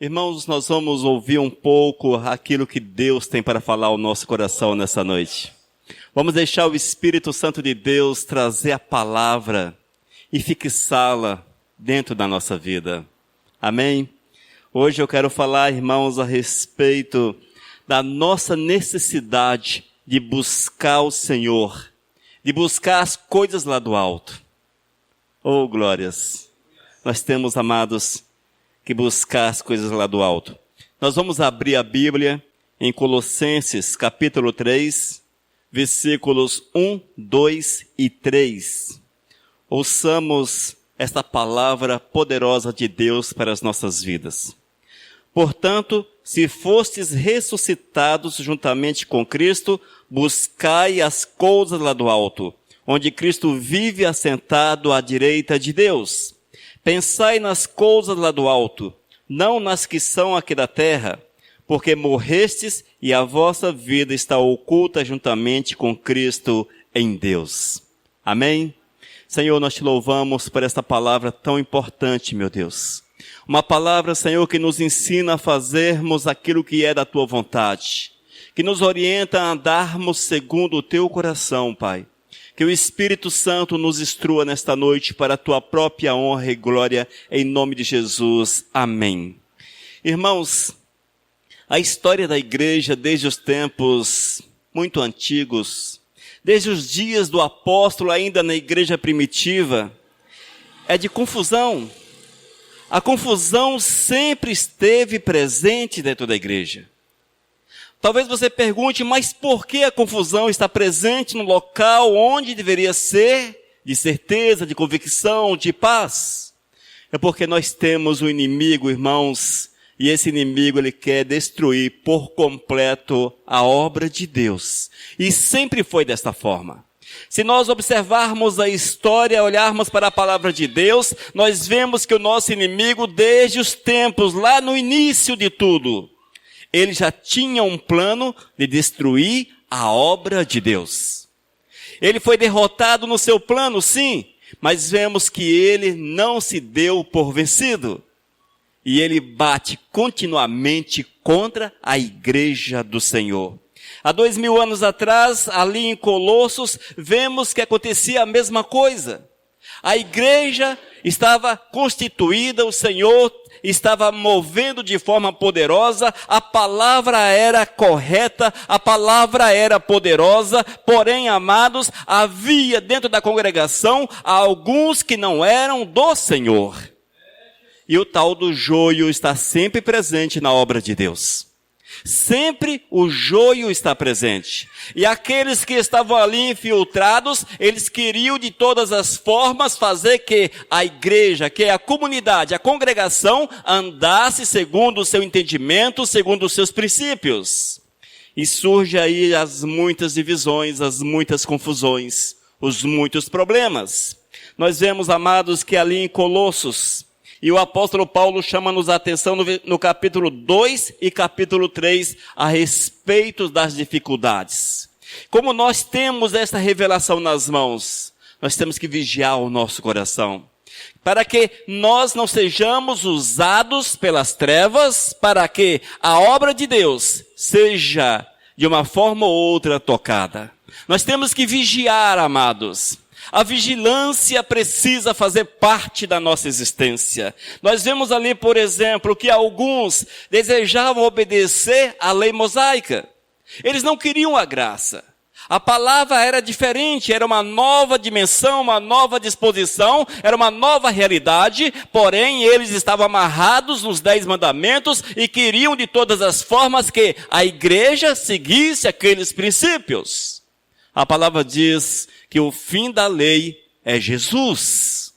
Irmãos, nós vamos ouvir um pouco aquilo que Deus tem para falar ao nosso coração nessa noite. Vamos deixar o Espírito Santo de Deus trazer a palavra e fixá-la dentro da nossa vida. Amém? Hoje eu quero falar, irmãos, a respeito da nossa necessidade de buscar o Senhor, de buscar as coisas lá do alto. Oh, glórias! Nós temos, amados, que buscar as coisas lá do alto. Nós vamos abrir a Bíblia em Colossenses, capítulo 3, versículos 1, 2 e 3. Ouçamos esta palavra poderosa de Deus para as nossas vidas. Portanto, se fostes ressuscitados juntamente com Cristo, buscai as coisas lá do alto, onde Cristo vive assentado à direita de Deus. Pensai nas coisas lá do alto, não nas que são aqui da terra, porque morrestes e a vossa vida está oculta juntamente com Cristo em Deus. Amém? Senhor, nós te louvamos por esta palavra tão importante, meu Deus. Uma palavra, Senhor, que nos ensina a fazermos aquilo que é da tua vontade, que nos orienta a andarmos segundo o teu coração, Pai. Que o Espírito Santo nos instrua nesta noite para a tua própria honra e glória, em nome de Jesus. Amém. Irmãos, a história da igreja desde os tempos muito antigos, desde os dias do apóstolo ainda na igreja primitiva, é de confusão. A confusão sempre esteve presente dentro da igreja. Talvez você pergunte, mas por que a confusão está presente no local onde deveria ser de certeza, de convicção, de paz? É porque nós temos um inimigo, irmãos, e esse inimigo ele quer destruir por completo a obra de Deus. E sempre foi desta forma. Se nós observarmos a história, olharmos para a palavra de Deus, nós vemos que o nosso inimigo, desde os tempos, lá no início de tudo, ele já tinha um plano de destruir a obra de Deus. Ele foi derrotado no seu plano, sim, mas vemos que ele não se deu por vencido. E ele bate continuamente contra a igreja do Senhor. Há 2000 anos atrás, ali em Colossos, vemos que acontecia a mesma coisa. A igreja estava constituída, o Senhor estava movendo de forma poderosa, a palavra era correta, a palavra era poderosa, porém, amados, havia dentro da congregação alguns que não eram do Senhor. E o tal do joio está sempre presente na obra de Deus. Sempre o joio está presente. E aqueles que estavam ali infiltrados, eles queriam de todas as formas fazer que a igreja, que a comunidade, a congregação andasse segundo o seu entendimento, segundo os seus princípios. E surge aí as muitas divisões, as muitas confusões, os muitos problemas. Nós vemos, amados, que ali em Colossos, e o apóstolo Paulo chama-nos a atenção no capítulo 2 e capítulo 3 a respeito das dificuldades. Como nós temos esta revelação nas mãos, nós temos que vigiar o nosso coração, para que nós não sejamos usados pelas trevas, para que a obra de Deus seja de uma forma ou outra tocada. Nós temos que vigiar, amados. A vigilância precisa fazer parte da nossa existência. Nós vemos ali, por exemplo, que alguns desejavam obedecer à lei mosaica. Eles não queriam a graça. A palavra era diferente, era uma nova dimensão, uma nova disposição, era uma nova realidade, porém eles estavam amarrados nos 10 mandamentos e queriam de todas as formas que a igreja seguisse aqueles princípios. A palavra diz que o fim da lei é Jesus.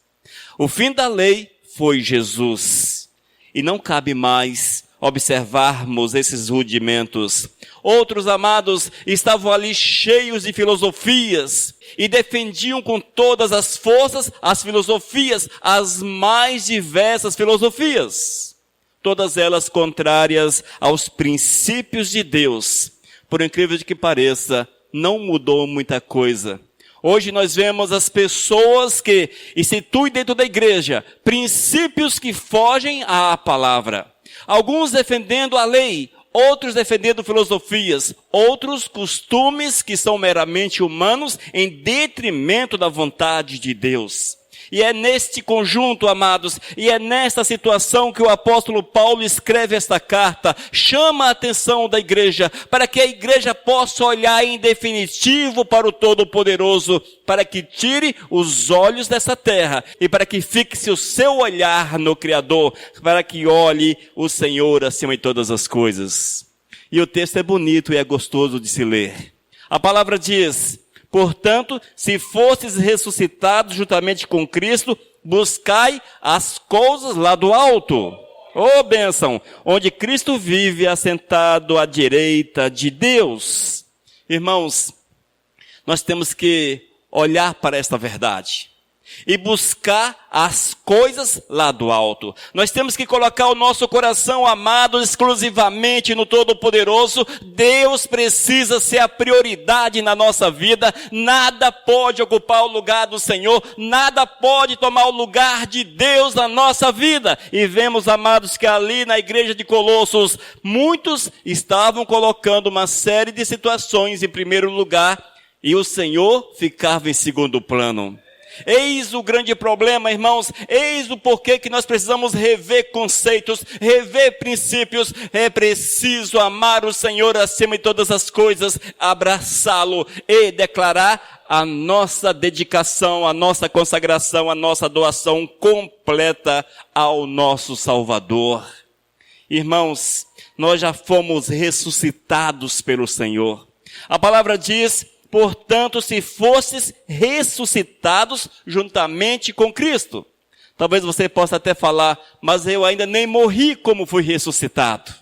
O fim da lei foi Jesus. E não cabe mais observarmos esses rudimentos. Outros, amados, estavam ali cheios de filosofias e defendiam com todas as forças as filosofias, as mais diversas filosofias. Todas elas contrárias aos princípios de Deus. Por incrível que pareça, não mudou muita coisa. Hoje nós vemos as pessoas que instituem dentro da igreja princípios que fogem à palavra. Alguns defendendo a lei, outros defendendo filosofias, outros costumes que são meramente humanos em detrimento da vontade de Deus. E é neste conjunto, amados, e é nesta situação que o apóstolo Paulo escreve esta carta, chama a atenção da igreja, para que a igreja possa olhar em definitivo para o Todo-Poderoso, para que tire os olhos dessa terra e para que fixe o seu olhar no Criador, para que olhe o Senhor acima de todas as coisas. E o texto é bonito e é gostoso de se ler. A palavra diz: portanto, se fostes ressuscitados juntamente com Cristo, buscai as coisas lá do alto. Ô bênção! Onde Cristo vive assentado à direita de Deus. Irmãos, nós temos que olhar para esta verdade e buscar as coisas lá do alto. Nós temos que colocar o nosso coração amado exclusivamente no Todo-Poderoso. Deus precisa ser a prioridade na nossa vida. Nada pode ocupar o lugar do Senhor. Nada pode tomar o lugar de Deus na nossa vida. E vemos, amados, que ali na igreja de Colossos, muitos estavam colocando uma série de situações em primeiro lugar e o Senhor ficava em segundo plano. Eis o grande problema, irmãos, eis o porquê que nós precisamos rever conceitos, rever princípios. É preciso amar o Senhor acima de todas as coisas, abraçá-lo e declarar a nossa dedicação, a nossa consagração, a nossa doação completa ao nosso Salvador. Irmãos, nós já fomos ressuscitados pelo Senhor. A palavra diz: portanto, se fostes ressuscitados juntamente com Cristo. Talvez você possa até falar: mas eu ainda nem morri como fui ressuscitado.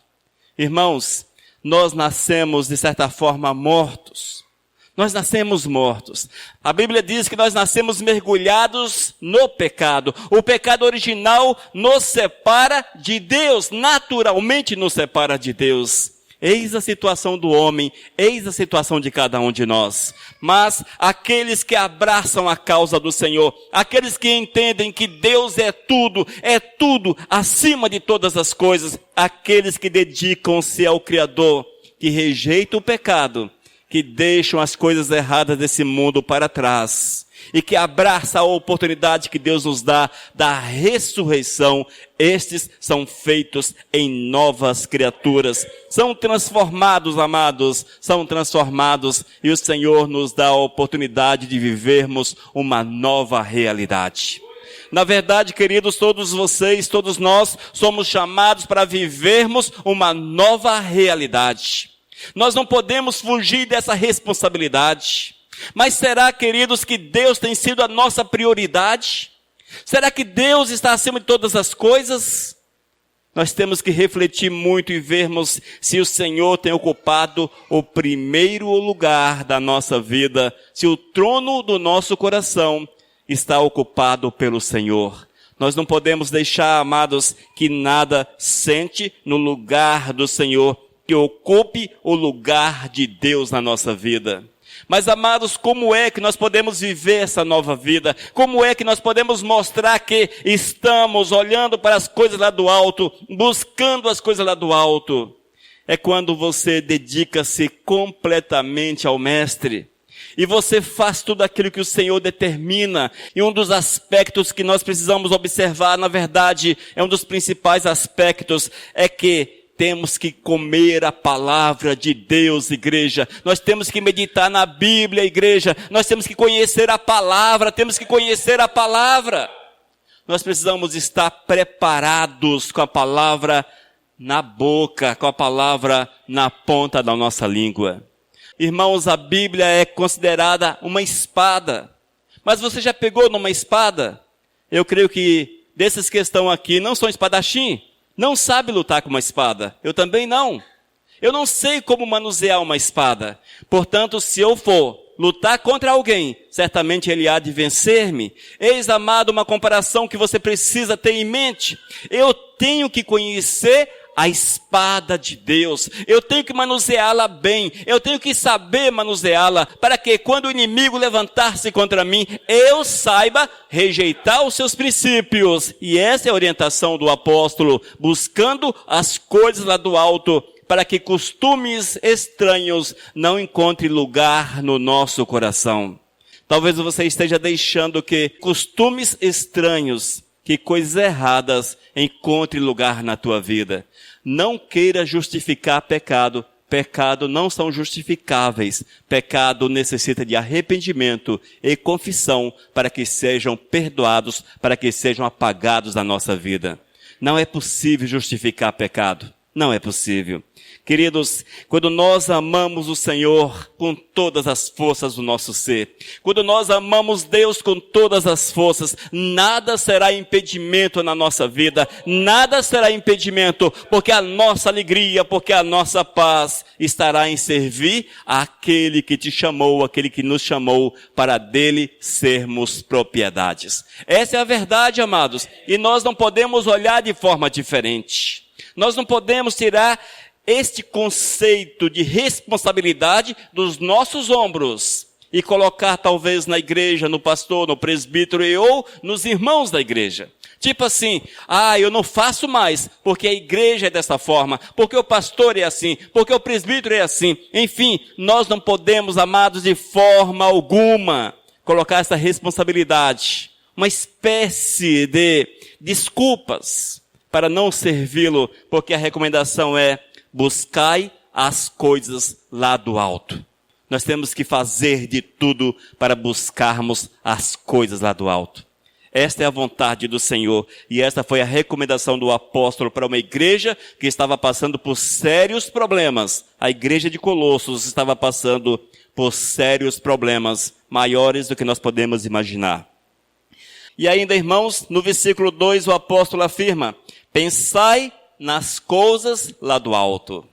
Irmãos, nós nascemos de certa forma mortos. Nós nascemos mortos. A Bíblia diz que nós nascemos mergulhados no pecado. O pecado original nos separa de Deus, naturalmente nos separa de Deus. Eis a situação do homem, eis a situação de cada um de nós. Mas aqueles que abraçam a causa do Senhor, aqueles que entendem que Deus é tudo acima de todas as coisas, aqueles que dedicam-se ao Criador, que rejeitam o pecado, que deixam as coisas erradas desse mundo para trás e que abraça a oportunidade que Deus nos dá da ressurreição, estes são feitos em novas criaturas. São transformados, amados, são transformados e o Senhor nos dá a oportunidade de vivermos uma nova realidade. Na verdade, queridos, todos vocês, todos nós somos chamados para vivermos uma nova realidade. Nós não podemos fugir dessa responsabilidade. Mas será, queridos, que Deus tem sido a nossa prioridade? Será que Deus está acima de todas as coisas? Nós temos que refletir muito e vermos se o Senhor tem ocupado o primeiro lugar da nossa vida, se o trono do nosso coração está ocupado pelo Senhor. Nós não podemos deixar, amados, que nada sente no lugar do Senhor, que ocupe o lugar de Deus na nossa vida. Mas, amados, como é que nós podemos viver essa nova vida? Como é que nós podemos mostrar que estamos olhando para as coisas lá do alto, buscando as coisas lá do alto? É quando você dedica-se completamente ao Mestre. E você faz tudo aquilo que o Senhor determina. E um dos aspectos que nós precisamos observar, na verdade, é um dos principais aspectos, é que temos que comer a palavra de Deus, igreja. Nós temos que meditar na Bíblia, igreja. Nós temos que conhecer a palavra, Nós precisamos estar preparados com a palavra na boca, com a palavra na ponta da nossa língua. Irmãos, a Bíblia é considerada uma espada. Mas você já pegou numa espada? Eu creio que desses que estão aqui não são espadachim. Não sabe lutar com uma espada. Eu também não. Eu não sei como manusear uma espada. Portanto, se eu for lutar contra alguém, certamente ele há de vencer-me. Eis, amado, uma comparação que você precisa ter em mente. Eu tenho que conhecer a espada de Deus. Eu tenho que manuseá-la bem. Eu tenho que saber manuseá-la para que quando o inimigo levantar-se contra mim, eu saiba rejeitar os seus princípios. E essa é a orientação do apóstolo, buscando as coisas lá do alto, para que costumes estranhos não encontrem lugar no nosso coração. Talvez você esteja deixando que costumes estranhos, que coisas erradas encontrem lugar na tua vida. Não queira justificar pecado. Pecado não são justificáveis. Pecado necessita de arrependimento e confissão para que sejam perdoados, para que sejam apagados da nossa vida. Não é possível justificar pecado. Não é possível. Queridos, quando nós amamos o Senhor com todas as forças do nosso ser, quando nós amamos Deus com todas as forças, nada será impedimento na nossa vida, nada será impedimento, porque a nossa alegria, porque a nossa paz estará em servir àquele que te chamou, aquele que nos chamou para dele sermos propriedades. Essa é a verdade, amados, e nós não podemos olhar de forma diferente. Nós não podemos tirar este conceito de responsabilidade dos nossos ombros e colocar talvez na igreja, no pastor, no presbítero ou nos irmãos da igreja. Tipo assim, eu não faço mais porque a igreja é dessa forma, porque o pastor é assim, porque o presbítero é assim. Enfim, nós não podemos, amados, de forma alguma colocar essa responsabilidade, uma espécie de desculpas para não servi-lo, porque a recomendação é: buscai as coisas lá do alto. Nós temos que fazer de tudo para buscarmos as coisas lá do alto. Esta é a vontade do Senhor. E esta foi a recomendação do apóstolo para uma igreja que estava passando por sérios problemas. A igreja de Colossos estava passando por sérios problemas, maiores do que nós podemos imaginar. E ainda, irmãos, no versículo 2 o apóstolo afirma: pensai nas coisas lá do alto.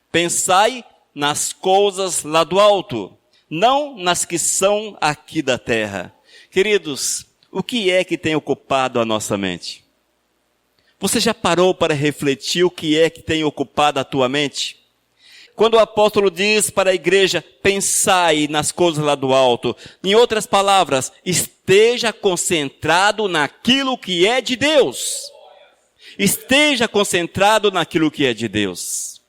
Pensai nas coisas lá do alto, não nas que são aqui da terra. Queridos, o que é que tem ocupado a nossa mente? Você já parou para refletir o que é que tem ocupado a tua mente? Quando o apóstolo diz para a igreja: pensai nas coisas lá do alto, em outras palavras, esteja concentrado naquilo que é de Deus. Esteja concentrado naquilo que é de Deus.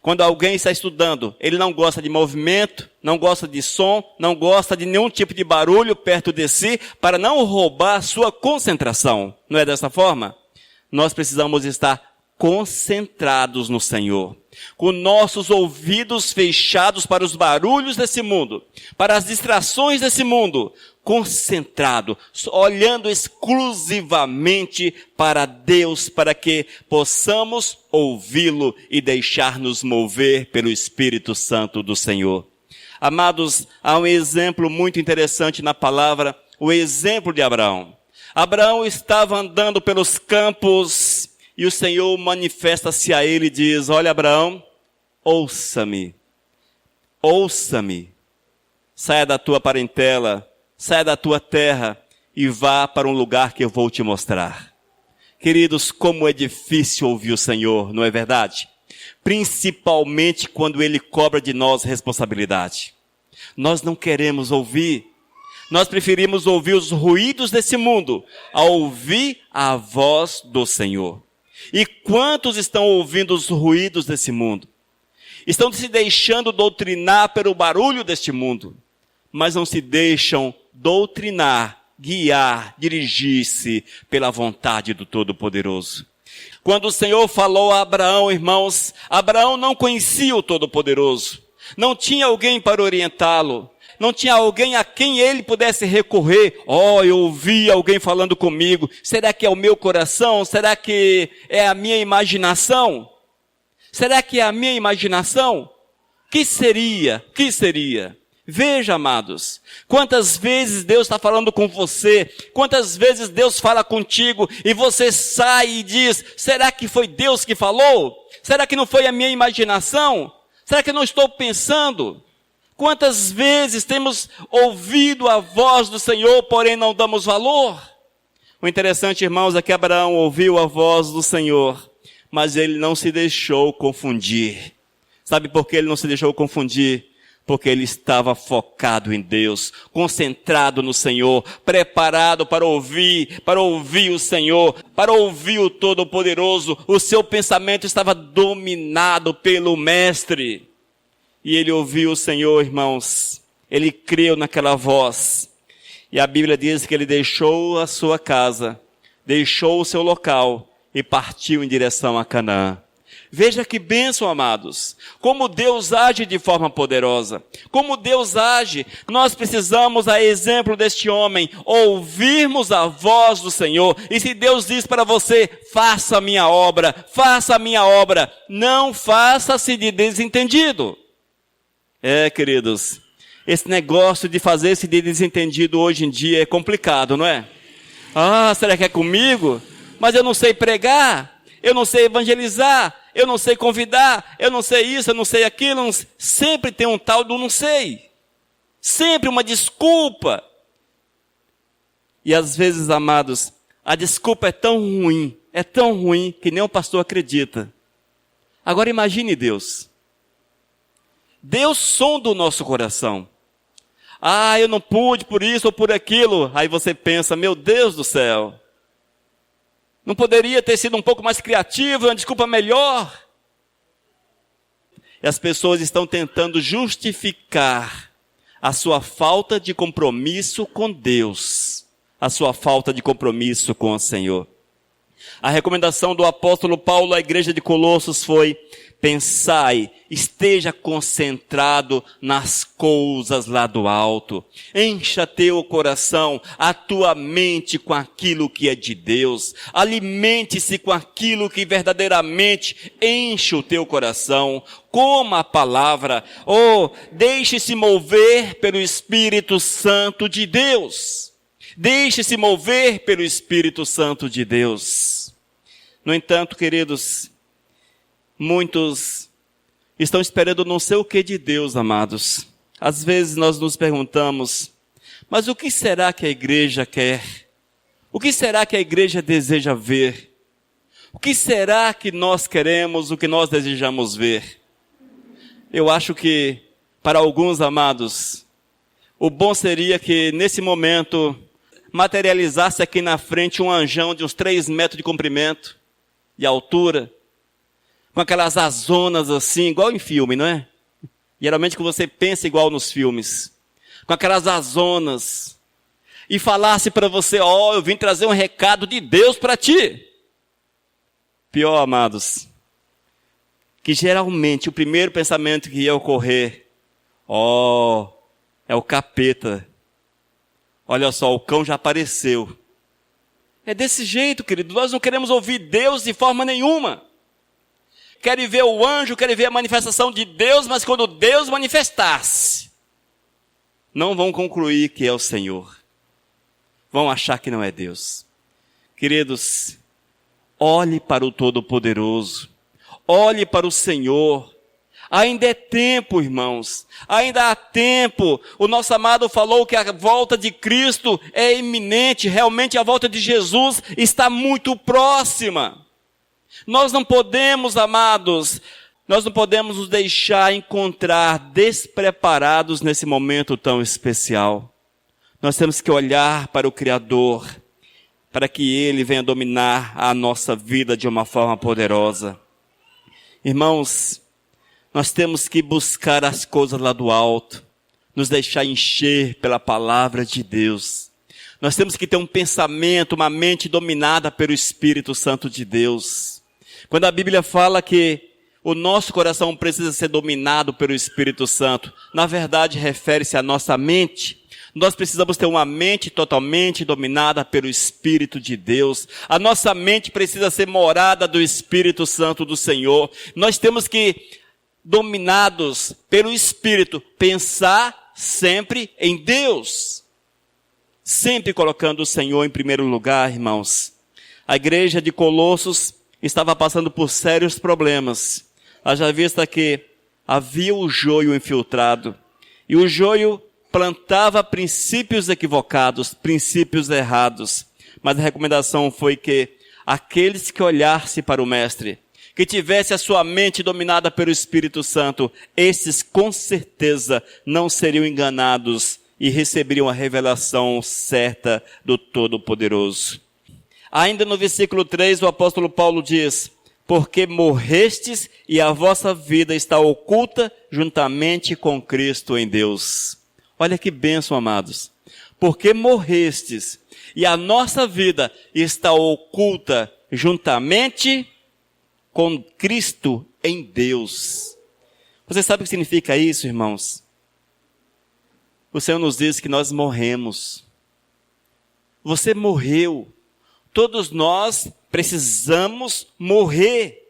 Quando alguém está estudando, ele não gosta de movimento, não gosta de som, não gosta de nenhum tipo de barulho perto de si, para não roubar a sua concentração. Não é dessa forma? Nós precisamos estar concentrados no Senhor, com nossos ouvidos fechados para os barulhos desse mundo, para as distrações desse mundo, concentrado, olhando exclusivamente para Deus, para que possamos ouvi-lo e deixar-nos mover pelo Espírito Santo do Senhor. Amados, há um exemplo muito interessante na palavra, o exemplo de Abraão. Abraão estava andando pelos campos e o Senhor manifesta-se a ele e diz: olha, Abraão, ouça-me, saia da tua parentela, saia da tua terra e vá para um lugar que eu vou te mostrar. Queridos, como é difícil ouvir o Senhor, não é verdade? Principalmente quando Ele cobra de nós responsabilidade. Nós não queremos ouvir. Nós preferimos ouvir os ruídos desse mundo a ouvir a voz do Senhor. E quantos estão ouvindo os ruídos desse mundo? Estão se deixando doutrinar pelo barulho deste mundo, mas não se deixam doutrinar, guiar, dirigir-se pela vontade do Todo-Poderoso. Quando o Senhor falou a Abraão, irmãos, Abraão não conhecia o Todo-Poderoso. Não tinha alguém para orientá-lo. Não tinha alguém a quem ele pudesse recorrer. Eu ouvi alguém falando comigo. Será que é o meu coração? Será que é a minha imaginação? Será que é a minha imaginação? Que seria? Veja, amados, quantas vezes Deus está falando com você, quantas vezes Deus fala contigo e você sai e diz: será que foi Deus que falou? Será que não foi a minha imaginação? Será que eu não estou pensando? Quantas vezes temos ouvido a voz do Senhor, porém não damos valor? O interessante, irmãos, é que Abraão ouviu a voz do Senhor, mas ele não se deixou confundir. Sabe por que ele não se deixou confundir? Porque ele estava focado em Deus, concentrado no Senhor, preparado para ouvir o Senhor, para ouvir o Todo-Poderoso. O seu pensamento estava dominado pelo Mestre. E ele ouviu o Senhor, irmãos. Ele creu naquela voz. E a Bíblia diz que ele deixou a sua casa, deixou o seu local e partiu em direção a Canaã. Veja que bênção, amados. Como Deus age de forma poderosa. Como Deus age. Nós precisamos, a exemplo deste homem, ouvirmos a voz do Senhor. E se Deus diz para você, faça a minha obra, não faça-se de desentendido. Queridos, esse negócio de fazer-se de desentendido hoje em dia é complicado, não é? Será que é comigo? Mas eu não sei pregar, eu não sei evangelizar, eu não sei convidar, eu não sei isso, eu não sei aquilo. Sempre tem um tal do não sei. Sempre uma desculpa. E às vezes, amados, a desculpa é tão ruim, que nem o pastor acredita. Agora imagine Deus. Deus sonda o nosso coração. Eu não pude por isso ou por aquilo. Aí você pensa, meu Deus do céu. Não poderia ter sido um pouco mais criativo, uma desculpa melhor? E as pessoas estão tentando justificar a sua falta de compromisso com Deus, a sua falta de compromisso com o Senhor. A recomendação do apóstolo Paulo à igreja de Colossos foi: pensai, esteja concentrado nas coisas lá do alto. Encha teu coração, a tua mente com aquilo que é de Deus. Alimente-se com aquilo que verdadeiramente enche o teu coração. Coma a palavra. Deixe-se mover pelo Espírito Santo de Deus. Deixe-se mover pelo Espírito Santo de Deus. No entanto, queridos, muitos estão esperando não sei o que de Deus, amados. Às vezes nós nos perguntamos, mas o que será que a igreja quer? O que será que a igreja deseja ver? O que será que nós queremos, o que nós desejamos ver? Eu acho que, para alguns, amados, o bom seria que nesse momento materializasse aqui na frente um anjão de uns 3 metros de comprimento, de altura, com aquelas azonas assim, igual em filme, não é? Geralmente que você pensa igual nos filmes. Com aquelas azonas. E falasse para você, eu vim trazer um recado de Deus para ti. Pior, amados, que geralmente o primeiro pensamento que ia ocorrer, é o capeta. Olha só, o cão já apareceu. É desse jeito, querido. Nós não queremos ouvir Deus de forma nenhuma. Querem ver o anjo, querem ver a manifestação de Deus, mas quando Deus manifestar-se, não vão concluir que é o Senhor. Vão achar que não é Deus. Queridos, olhe para o Todo-Poderoso. Olhe para o Senhor. Ainda é tempo, irmãos. Ainda há tempo. O nosso amado falou que a volta de Cristo é iminente. Realmente a volta de Jesus está muito próxima. Nós não podemos, amados, nós não podemos nos deixar encontrar despreparados nesse momento tão especial. Nós temos que olhar para o Criador, para que Ele venha dominar a nossa vida de uma forma poderosa. Irmãos, nós temos que buscar as coisas lá do alto, nos deixar encher pela palavra de Deus. Nós temos que ter um pensamento, uma mente dominada pelo Espírito Santo de Deus. Quando a Bíblia fala que o nosso coração precisa ser dominado pelo Espírito Santo, na verdade refere-se à nossa mente. Nós precisamos ter uma mente totalmente dominada pelo Espírito de Deus. A nossa mente precisa ser morada do Espírito Santo do Senhor. Nós temos que, dominados pelo Espírito, pensar sempre em Deus. Sempre colocando o Senhor em primeiro lugar, irmãos. A igreja de Colossos estava passando por sérios problemas. Haja vista que havia o joio infiltrado. E o joio plantava princípios equivocados, princípios errados. Mas a recomendação foi que aqueles que olhassem para o Mestre, que tivesse a sua mente dominada pelo Espírito Santo, esses com certeza não seriam enganados e receberiam a revelação certa do Todo-Poderoso. Ainda no versículo 3, o apóstolo Paulo diz: porque morrestes e a vossa vida está oculta juntamente com Cristo em Deus. Olha que bênção, amados. Porque morrestes e a nossa vida está oculta juntamente com Cristo em Deus. Você sabe o que significa isso, irmãos? O Senhor nos diz que nós morremos. Você morreu. Todos nós precisamos morrer.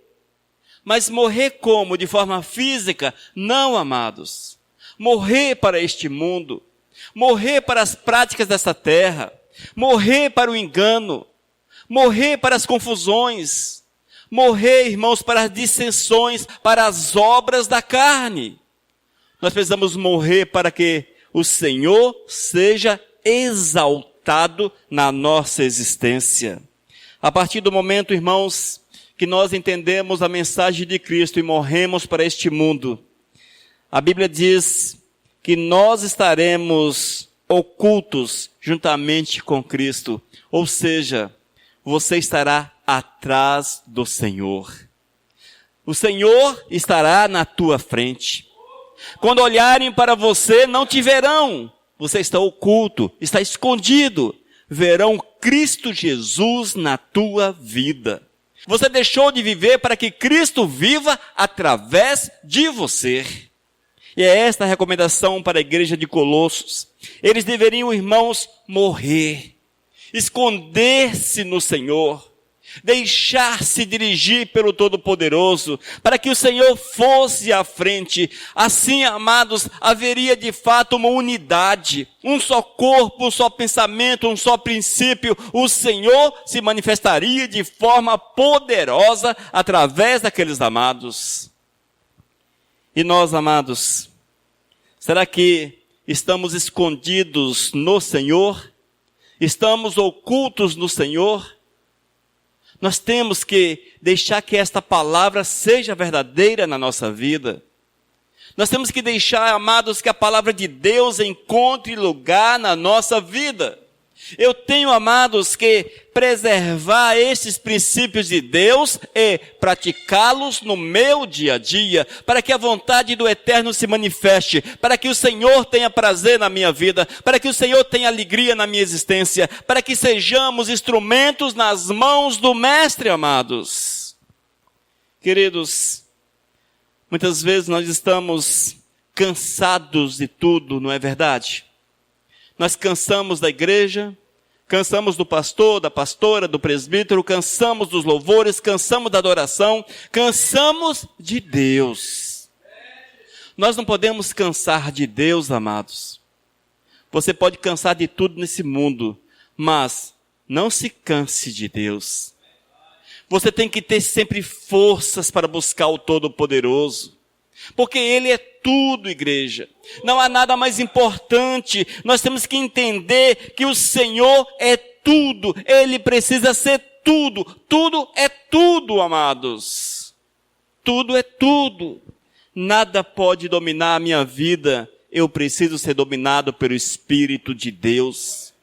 Mas morrer como? De forma física? Não, amados. Morrer para este mundo. Morrer para as práticas dessa terra. Morrer para o engano. Morrer para as confusões. Morrer, irmãos, para as dissensões, para as obras da carne. Nós precisamos morrer para que o Senhor seja exaltado na nossa existência. A partir do momento, irmãos, que nós entendemos a mensagem de Cristo e morremos para este mundo, a Bíblia diz que nós estaremos ocultos juntamente com Cristo. Ou seja, você estará atrás do Senhor. O Senhor estará na tua frente. Quando olharem para você, não te verão. Você está oculto, está escondido. Verão Cristo Jesus na tua vida. Você deixou de viver para que Cristo viva através de você. E é esta a recomendação para a igreja de Colossos. Eles deveriam, irmãos, morrer, esconder-se no Senhor, deixar-se dirigir pelo Todo-Poderoso, para que o Senhor fosse à frente. Assim, amados, haveria de fato uma unidade, um só corpo, um só pensamento, um só princípio. O Senhor se manifestaria de forma poderosa através daqueles amados. E nós, amados, será que estamos escondidos no Senhor? Estamos ocultos no Senhor? Nós temos que deixar que esta palavra seja verdadeira na nossa vida. Nós temos que deixar, amados, que a palavra de Deus encontre lugar na nossa vida. Eu tenho, amados, que preservar esses princípios de Deus e praticá-los no meu dia a dia, para que a vontade do Eterno se manifeste, para que o Senhor tenha prazer na minha vida, para que o Senhor tenha alegria na minha existência, para que sejamos instrumentos nas mãos do Mestre, amados. Queridos, muitas vezes nós estamos cansados de tudo, não é verdade? Nós cansamos da igreja, cansamos do pastor, da pastora, do presbítero, cansamos dos louvores, cansamos da adoração, cansamos de Deus. Nós não podemos cansar de Deus, amados. Você pode cansar de tudo nesse mundo, mas não se canse de Deus. Você tem que ter sempre forças para buscar o Todo-Poderoso, porque Ele é tudo, igreja. Não há nada mais importante. Nós temos que entender que o Senhor é tudo. Ele precisa ser tudo. Tudo é tudo, amados. Tudo é tudo. Nada pode dominar a minha vida. Eu preciso ser dominado pelo Espírito de Deus.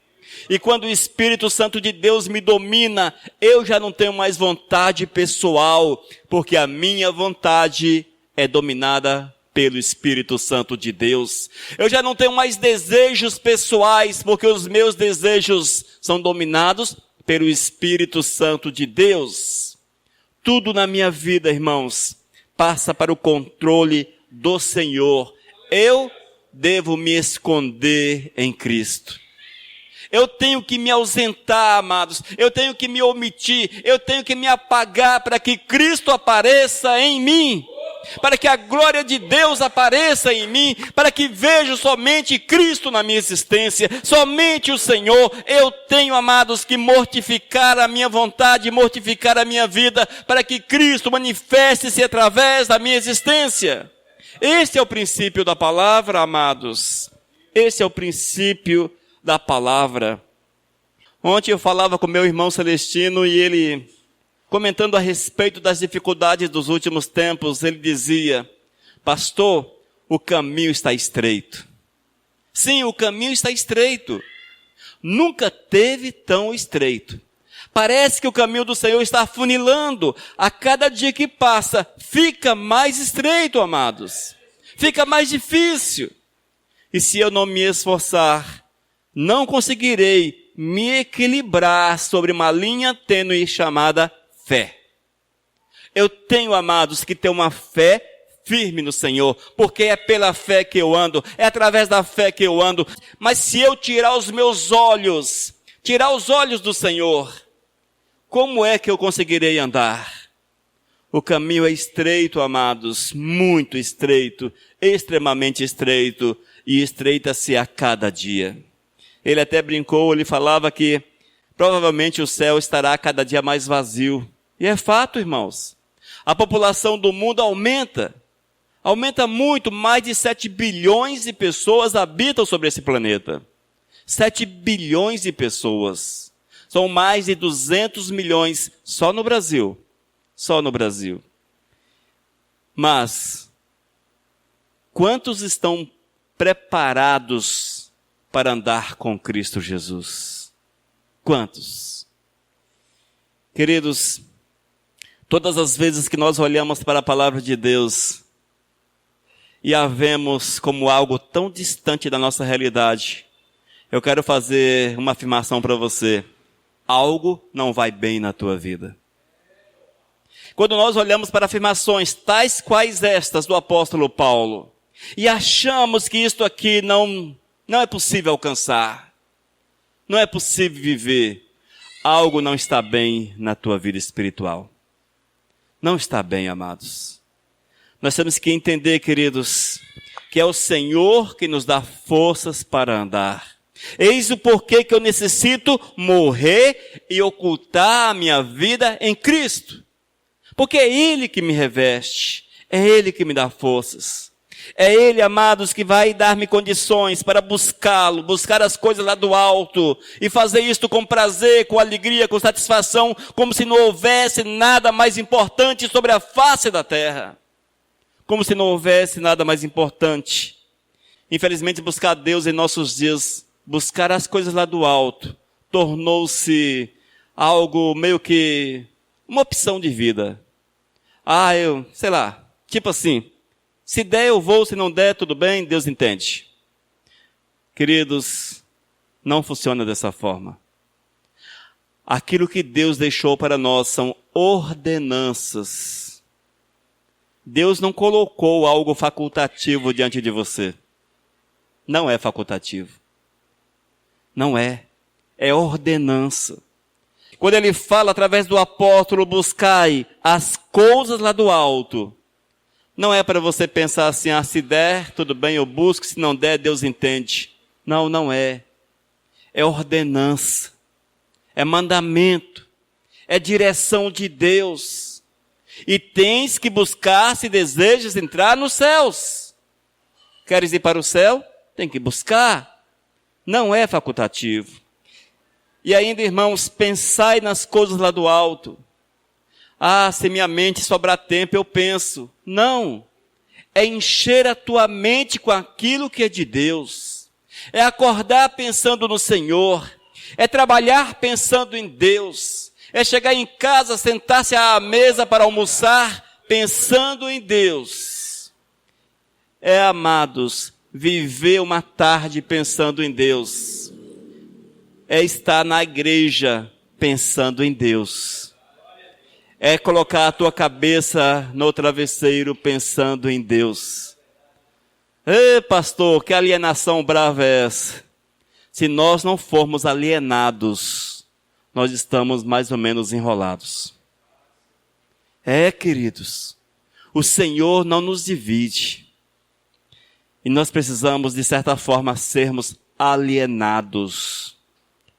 E quando o Espírito Santo de Deus me domina, eu já não tenho mais vontade pessoal, porque a minha vontade é dominada pelo Espírito Santo de Deus. Eu já não tenho mais desejos pessoais, porque os meus desejos são dominados pelo Espírito Santo de Deus. Tudo na minha vida, irmãos, passa para o controle do Senhor. Eu devo me esconder em Cristo. Eu tenho que me ausentar, amados. Eu tenho que me omitir. Eu tenho que me apagar para que Cristo apareça em mim. Para que a glória de Deus apareça em mim, para que veja somente Cristo na minha existência, somente o Senhor. Eu tenho, amados, que mortificar a minha vontade, mortificar a minha vida, para que Cristo manifeste-se através da minha existência. Esse é o princípio da palavra, amados. Esse é o princípio da palavra. Ontem eu falava com meu irmão Celestino e ele comentando a respeito das dificuldades dos últimos tempos, ele dizia: pastor, o caminho está estreito. Sim, o caminho está estreito. Nunca teve tão estreito. Parece que o caminho do Senhor está afunilando. A cada dia que passa, fica mais estreito, amados. Fica mais difícil. E se eu não me esforçar, não conseguirei me equilibrar sobre uma linha tênue chamada fé. Eu tenho, amados, que ter uma fé firme no Senhor, porque é pela fé que eu ando, é através da fé que eu ando. Mas se eu tirar os olhos do Senhor, como é que eu conseguirei andar? O caminho é estreito, amados, muito estreito, extremamente estreito, e estreita-se a cada dia. Ele até brincou, ele falava que provavelmente o céu estará cada dia mais vazio. E é fato, irmãos. A população do mundo aumenta muito, mais de 7 bilhões de pessoas habitam sobre esse planeta. 7 bilhões de pessoas. São mais de 200 milhões só no Brasil. Só no Brasil. Mas, quantos estão preparados para andar com Cristo Jesus? Quantos? Queridos, todas as vezes que nós olhamos para a palavra de Deus e a vemos como algo tão distante da nossa realidade, eu quero fazer uma afirmação para você. Algo não vai bem na tua vida. Quando nós olhamos para afirmações tais quais estas do apóstolo Paulo, e achamos que isto aqui não é possível alcançar, não é possível viver, algo não está bem na tua vida espiritual. Não está bem, amados. Nós temos que entender, queridos, que é o Senhor que nos dá forças para andar. Eis o porquê que eu necessito morrer e ocultar a minha vida em Cristo. Porque é Ele que me reveste, é Ele que me dá forças. É Ele, amados, que vai dar-me condições para buscá-lo, buscar as coisas lá do alto, e fazer isto com prazer, com alegria, com satisfação, como se não houvesse nada mais importante sobre a face da terra. Como se não houvesse nada mais importante. Infelizmente, buscar Deus em nossos dias, buscar as coisas lá do alto, tornou-se algo meio que uma opção de vida. Tipo assim, se der eu vou, se não der tudo bem, Deus entende. Queridos, não funciona dessa forma. Aquilo que Deus deixou para nós são ordenanças. Deus não colocou algo facultativo diante de você. Não é facultativo. Não é. É ordenança. Quando ele fala através do apóstolo, buscai as coisas lá do alto, não é para você pensar assim, se der, tudo bem, eu busco, se não der, Deus entende. Não, não é. É ordenança. É mandamento. É direção de Deus. E tens que buscar se desejas entrar nos céus. Queres ir para o céu? Tem que buscar. Não é facultativo. E ainda, irmãos, pensai nas coisas lá do alto. Se minha mente sobrar tempo, eu penso. Não. É encher a tua mente com aquilo que é de Deus. É acordar pensando no Senhor. É trabalhar pensando em Deus. É chegar em casa, sentar-se à mesa para almoçar, pensando em Deus. Amados, viver uma tarde pensando em Deus. É estar na igreja pensando em Deus. É colocar a tua cabeça no travesseiro pensando em Deus. Pastor, que alienação brava é essa? Se nós não formos alienados, nós estamos mais ou menos enrolados. Queridos, o Senhor não nos divide. E nós precisamos, de certa forma, sermos alienados.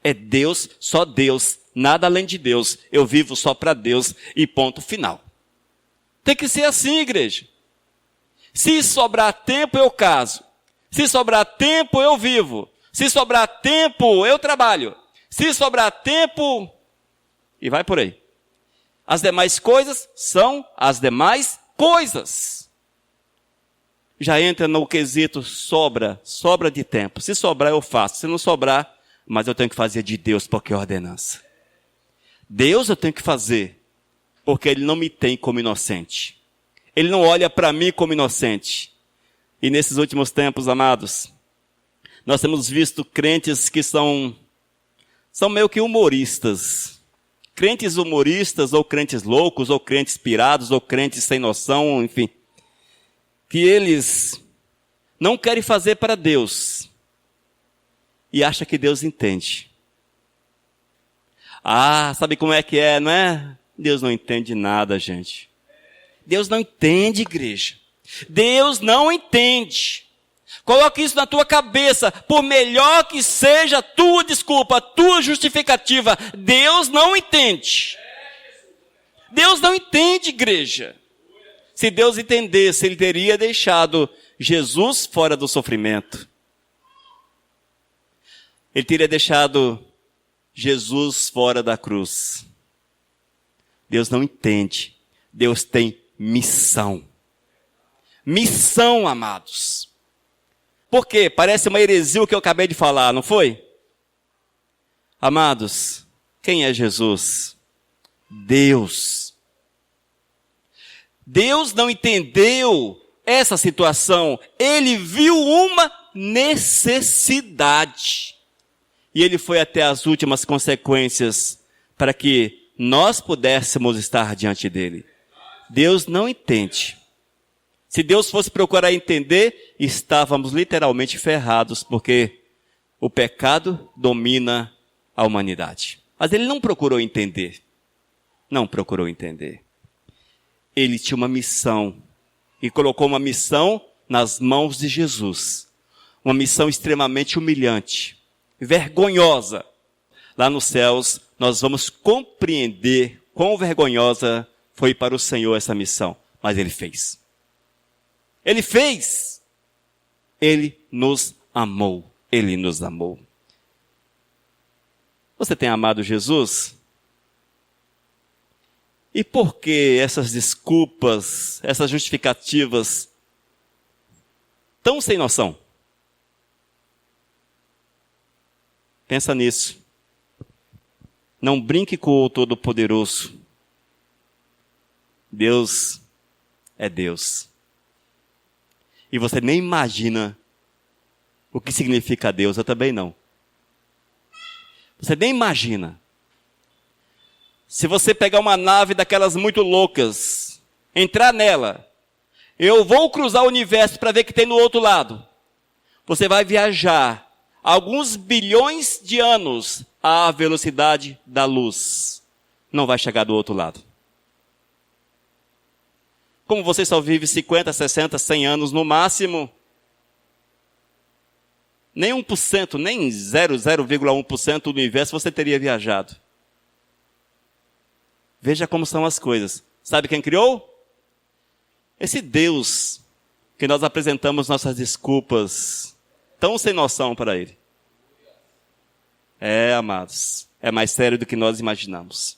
É Deus, só Deus, nada além de Deus. Eu vivo só para Deus e ponto final. Tem que ser assim, igreja. Se sobrar tempo, eu caso. Se sobrar tempo, eu vivo. Se sobrar tempo, eu trabalho. Se sobrar tempo, e vai por aí. As demais coisas são as demais coisas. Já entra no quesito sobra de tempo. Se sobrar eu faço, se não sobrar, mas eu tenho que fazer de Deus porque é ordenança. Deus eu tenho que fazer, porque Ele não me tem como inocente. Ele não olha para mim como inocente. E nesses últimos tempos, amados, nós temos visto crentes que são meio que humoristas. Crentes humoristas, ou crentes loucos, ou crentes pirados, ou crentes sem noção, enfim. Que eles não querem fazer para Deus. E acham que Deus entende. Sabe como é que é, não é? Deus não entende nada, gente. Deus não entende, igreja. Deus não entende. Coloque isso na tua cabeça. Por melhor que seja a tua desculpa, a tua justificativa, Deus não entende. Deus não entende, igreja. Se Deus entendesse, Ele teria deixado Jesus fora do sofrimento. Ele teria deixado Jesus fora da cruz. Deus não entende. Deus tem missão. Missão, amados. Por quê? Parece uma heresia o que eu acabei de falar, não foi? Amados, quem é Jesus? Deus. Deus não entendeu essa situação. Ele viu uma necessidade. E Ele foi até as últimas consequências para que nós pudéssemos estar diante dEle. Deus não entende. Se Deus fosse procurar entender, estávamos literalmente ferrados, porque o pecado domina a humanidade. Mas Ele não procurou entender. Não procurou entender. Ele tinha uma missão e colocou uma missão nas mãos de Jesus. Uma missão extremamente humilhante, vergonhosa. Lá nos céus, nós vamos compreender quão vergonhosa foi para o Senhor essa missão. Mas Ele fez. Ele fez. Ele nos amou. Ele nos amou. Você tem amado Jesus? E por que essas desculpas, essas justificativas tão sem noção? Pensa nisso. Não brinque com o Todo-Poderoso. Deus é Deus. E você nem imagina o que significa Deus, eu também não. Você nem imagina. Se você pegar uma nave daquelas muito loucas, entrar nela, eu vou cruzar o universo para ver o que tem no outro lado. Você vai viajar alguns bilhões de anos à velocidade da luz. Não vai chegar do outro lado. Como você só vive 50, 60, 100 anos no máximo, nem 1%, nem 0,1% do universo você teria viajado. Veja como são as coisas. Sabe quem criou? Esse Deus que nós apresentamos nossas desculpas tão sem noção para Ele. Amados, é mais sério do que nós imaginamos.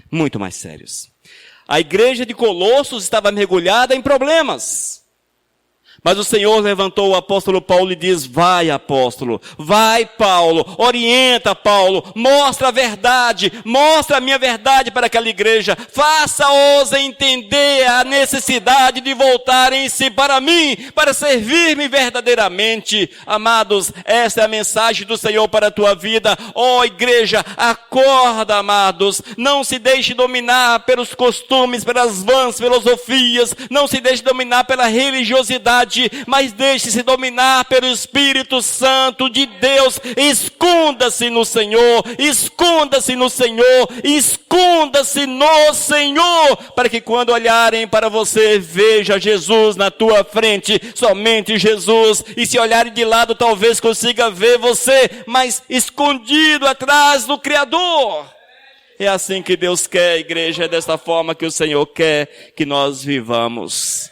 Muito mais sérios. A igreja de Colossos estava mergulhada em problemas. Mas o Senhor levantou o apóstolo Paulo e diz: vai, apóstolo, vai, Paulo, orienta, Paulo, mostra a verdade, mostra a minha verdade para aquela igreja, faça-os entender a necessidade de voltarem-se para mim, para servir-me verdadeiramente. Amados, essa é a mensagem do Senhor para a tua vida. Ó igreja, acorda, amados, não se deixe dominar pelos costumes, pelas vãs filosofias, não se deixe dominar pela religiosidade, mas deixe-se dominar pelo Espírito Santo de Deus. Esconda-se no Senhor, esconda-se no Senhor, esconda-se no Senhor, para que quando olharem para você, veja Jesus na tua frente, somente Jesus, e se olharem de lado talvez consiga ver você, mas escondido atrás do Criador. É assim que Deus quer, igreja, é dessa forma que o Senhor quer que nós vivamos.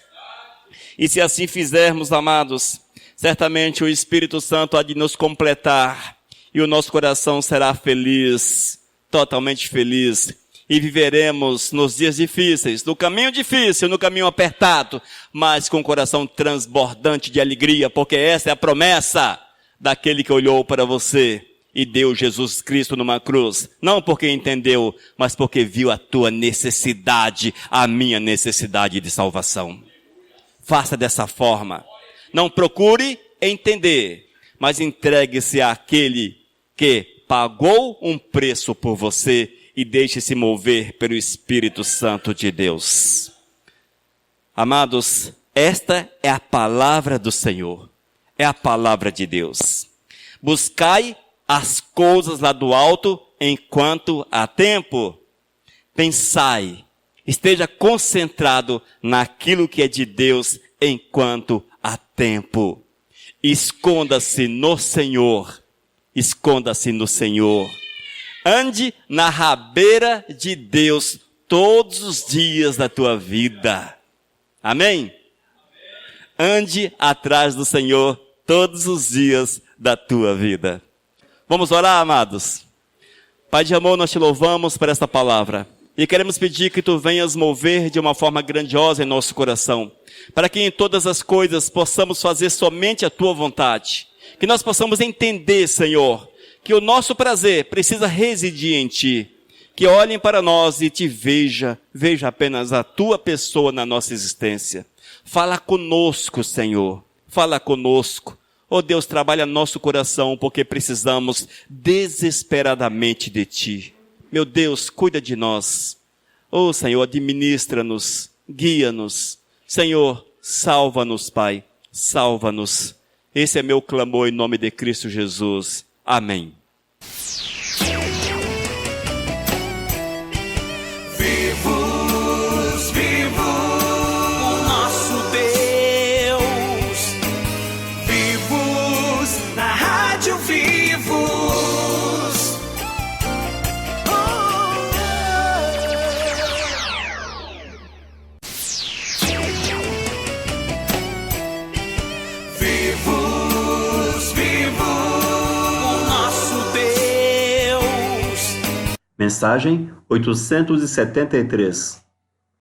E se assim fizermos, amados, certamente o Espírito Santo há de nos completar. E o nosso coração será feliz, totalmente feliz. e viveremos nos dias difíceis, no caminho difícil, no caminho apertado, mas com o coração transbordante de alegria, porque essa é a promessa daquele que olhou para você e deu Jesus Cristo numa cruz, não porque entendeu, mas porque viu a tua necessidade, a minha necessidade de salvação. Faça dessa forma. Não procure entender, mas entregue-se àquele que pagou um preço por você e deixe-se mover pelo Espírito Santo de Deus. Amados, esta é a palavra do Senhor, é a palavra de Deus. Buscai as coisas lá do alto enquanto há tempo. Pensai, esteja concentrado naquilo que é de Deus enquanto há tempo. Esconda-se no Senhor. Esconda-se no Senhor. Ande na rabeira de Deus todos os dias da tua vida. Amém? Ande atrás do Senhor todos os dias da tua vida. Vamos orar, amados? Pai de amor, nós te louvamos por esta palavra. E queremos pedir que tu venhas mover de uma forma grandiosa em nosso coração. Para que em todas as coisas possamos fazer somente a tua vontade. Que nós possamos entender, Senhor, que o nosso prazer precisa residir em ti. Que olhem para nós e te veja apenas a tua pessoa na nossa existência. Fala conosco, Senhor. Fala conosco. Oh Deus, trabalha nosso coração, porque precisamos desesperadamente de ti. Meu Deus, cuida de nós. Oh Senhor, administra-nos, guia-nos. Senhor, salva-nos, Pai, salva-nos. Esse é meu clamor em nome de Cristo Jesus. Amém. Mensagem 873